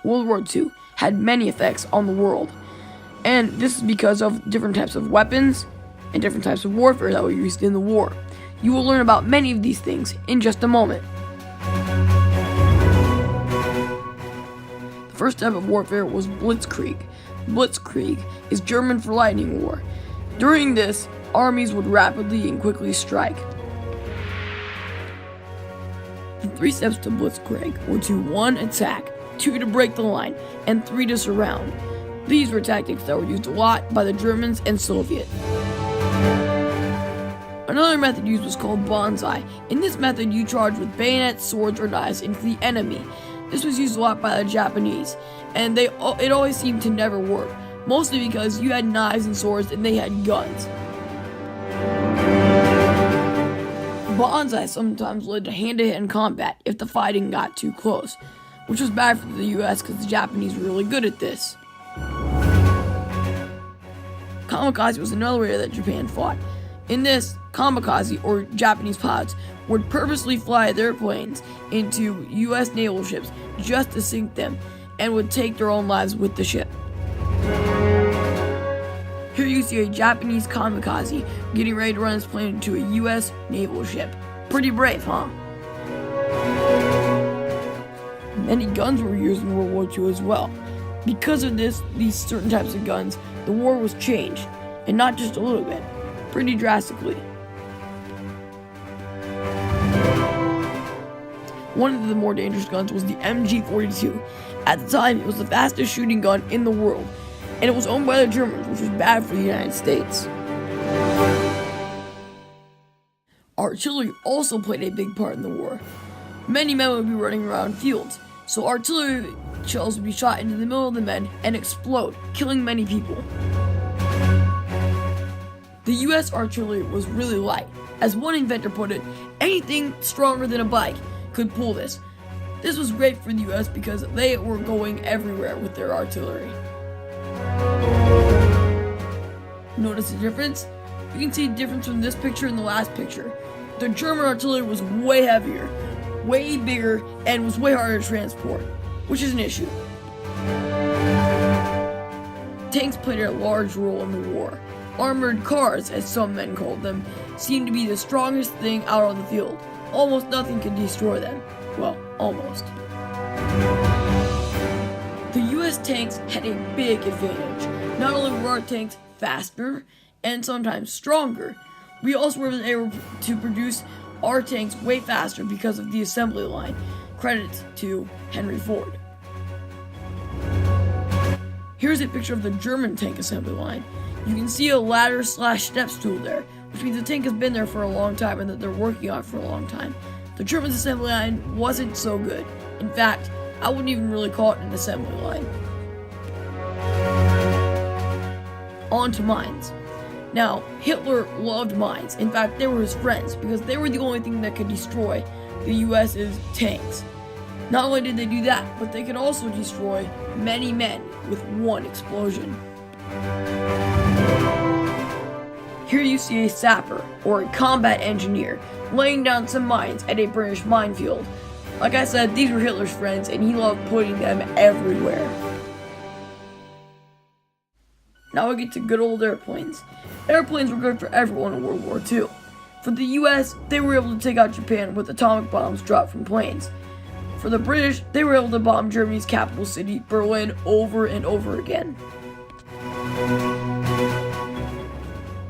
World War II had many effects on the world, and this is because of different types of weapons and different types of warfare that were used in the war. You will learn about many of these things in just a moment. The first type of warfare was Blitzkrieg. Blitzkrieg is German for lightning war. During this, armies would rapidly and quickly strike. The 3 steps to Blitzkrieg were to 1. Attack, 2. To break the line, and 3. To surround. These were tactics that were used a lot by the Germans and Soviet. Another method used was called bonsai. In this method, you charge with bayonets, swords, or knives into the enemy. This was used a lot by the Japanese, and it always seemed to never work, mostly because you had knives and swords and they had guns. Bonsai sometimes led to hand-to-hand combat if the fighting got too close, which was bad for the US because the Japanese were really good at this. Kamikaze was another way that Japan fought. In this, kamikaze, or Japanese pilots, would purposely fly their planes into US naval ships just to sink them, and would take their own lives with the ship. Here you see a Japanese kamikaze getting ready to run his plane into a US naval ship. Pretty brave, huh? Many guns were used in World War II as well. Because of these certain types of guns, the war was changed, and not just a little bit, pretty drastically. One of the more dangerous guns was the MG42. At the time, it was the fastest shooting gun in the world, and it was owned by the Germans, which was bad for the United States. Artillery also played a big part in the war. Many men would be running around fields, so artillery shells would be shot into the middle of the men and explode, killing many people. The US artillery was really light. As one inventor put it, anything stronger than a bike could pull this. This was great for the US because they were going everywhere with their artillery. Notice the difference? You can see the difference from this picture and the last picture. The German artillery was way heavier, way bigger, and was way harder to transport, which is an issue. Tanks played a large role in the war. Armored cars, as some men called them, seemed to be the strongest thing out on the field. Almost nothing could destroy them. Well, almost. The US tanks had a big advantage. Not only were our tanks faster and sometimes stronger, we also were able to produce our tanks way faster because of the assembly line. Credit to Henry Ford. Here's a picture of the German tank assembly line. You can see a ladder/step stool there, which means the tank has been there for a long time and that they're working on it for a long time. The German assembly line wasn't so good. In fact, I wouldn't even really call it an assembly line. On to mines. Now, Hitler loved mines. In fact, they were his friends because they were the only thing that could destroy the US's tanks. Not only did they do that, but they could also destroy many men with one explosion. Here you see a sapper, or a combat engineer, laying down some mines at a British minefield. Like I said, these were Hitler's friends, and he loved putting them everywhere. Now we get to good old airplanes. Airplanes were good for everyone in World War II. For the US, they were able to take out Japan with atomic bombs dropped from planes. For the British, they were able to bomb Germany's capital city, Berlin, over and over again.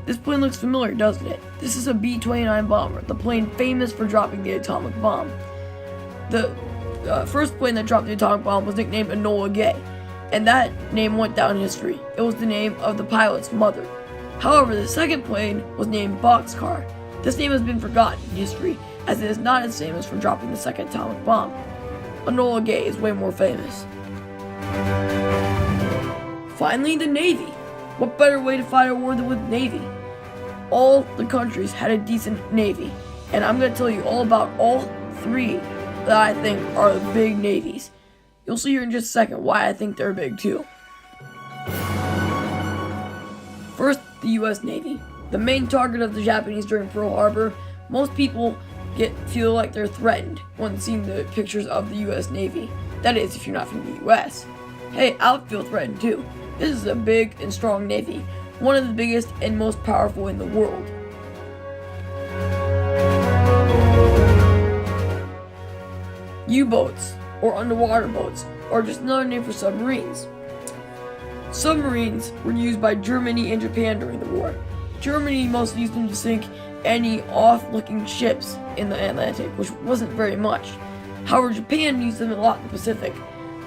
This plane looks familiar, doesn't it? This is a B-29 bomber, the plane famous for dropping the atomic bomb. The first plane that dropped the atomic bomb was nicknamed Enola Gay, and that name went down in history. It was the name of the pilot's mother. However, the second plane was named Boxcar. This name has been forgotten in history, as it is not as famous for dropping the second atomic bomb. Enola Gay is way more famous. Finally, the Navy. What better way to fight a war than with Navy? All the countries had a decent Navy, and I'm going to tell you all about all 3 that I think are the big navies. You'll see here in just a second why I think they're big too. First, the US Navy. The main target of the Japanese during Pearl Harbor. Most people feel like they're threatened when seeing the pictures of the US Navy. That is, if you're not from the US. Hey, I'll feel threatened too. This is a big and strong navy, one of the biggest and most powerful in the world. U-boats, or underwater boats, are just another name for submarines. Submarines were used by Germany and Japan during the war. Germany mostly used them to sink any off-looking ships in the Atlantic, which wasn't very much. However, Japan used them a lot in the Pacific.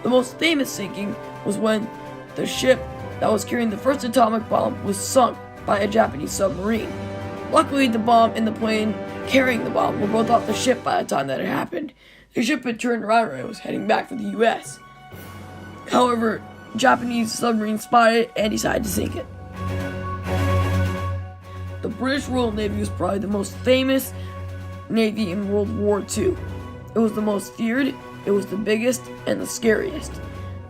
The most famous sinking was when the ship that was carrying the first atomic bomb was sunk by a Japanese submarine. Luckily, the bomb and the plane carrying the bomb were both off the ship by the time that it happened. The ship had turned around and was heading back for the US. However, Japanese submarine spotted it and decided to sink it. The British Royal Navy was probably the most famous navy in World War II. It was the most feared, it was the biggest, and the scariest.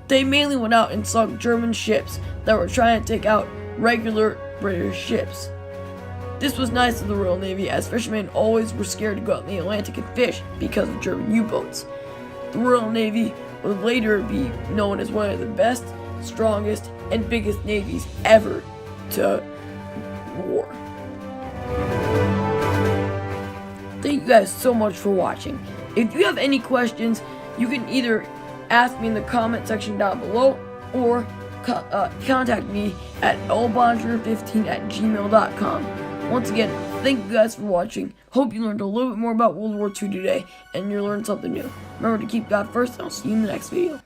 They mainly went out and sunk German ships that were trying to take out regular British ships. This was nice of the Royal Navy, as fishermen always were scared to go out in the Atlantic and fish because of German U-boats. The Royal Navy would later be known as one of the best, strongest, and biggest navies ever to war. Thank you guys so much for watching. If you have any questions, you can either ask me in the comment section down below or contact me at lbonjour15@gmail.com. Once again, thank you guys for watching. Hope you learned a little bit more about World War II today and you learned something new. Remember to keep God first, and I'll see you in the next video.